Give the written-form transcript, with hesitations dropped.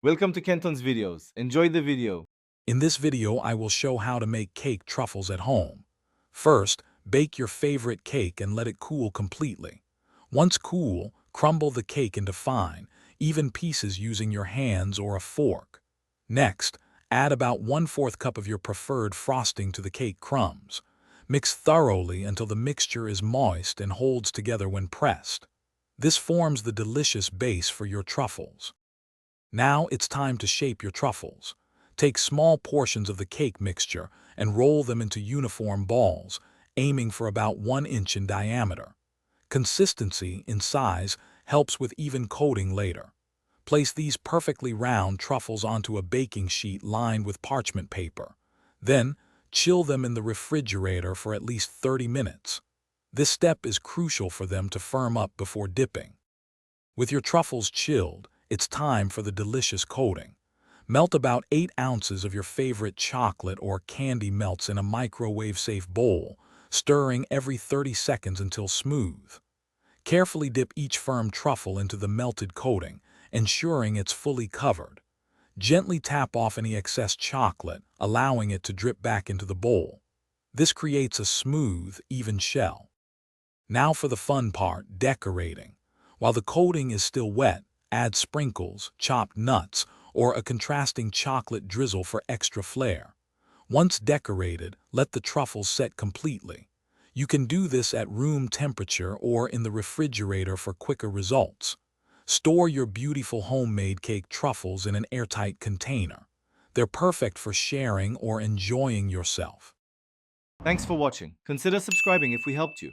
Welcome to Kenton's videos. Enjoy the video. In this video, I will show how to make cake truffles at home. First, bake your favorite cake and let it cool completely. Once cool, crumble the cake into fine, even pieces using your hands or a fork. Next, add about 1/4 cup of your preferred frosting to the cake crumbs. Mix thoroughly until the mixture is moist and holds together when pressed. This forms the delicious base for your truffles. Now it's time to shape your truffles. Take small portions of the cake mixture and roll them into uniform balls, aiming for about 1 inch in diameter. Consistency in size helps with even coating later. Place these perfectly round truffles onto a baking sheet lined with parchment paper. Then, chill them in the refrigerator for at least 30 minutes. This step is crucial for them to firm up before dipping. With your truffles chilled, it's time for the delicious coating. Melt about 8 ounces of your favorite chocolate or candy melts in a microwave-safe bowl, stirring every 30 seconds until smooth. Carefully dip each firm truffle into the melted coating, ensuring it's fully covered. Gently tap off any excess chocolate, allowing it to drip back into the bowl. This creates a smooth, even shell. Now for the fun part, decorating. While the coating is still wet, add sprinkles, chopped nuts, or a contrasting chocolate drizzle for extra flair. Once decorated, let the truffles set completely. You can do this at room temperature or in the refrigerator for quicker results. Store your beautiful homemade cake truffles in an airtight container. They're perfect for sharing or enjoying yourself. Thanks for watching. Consider subscribing if we helped you.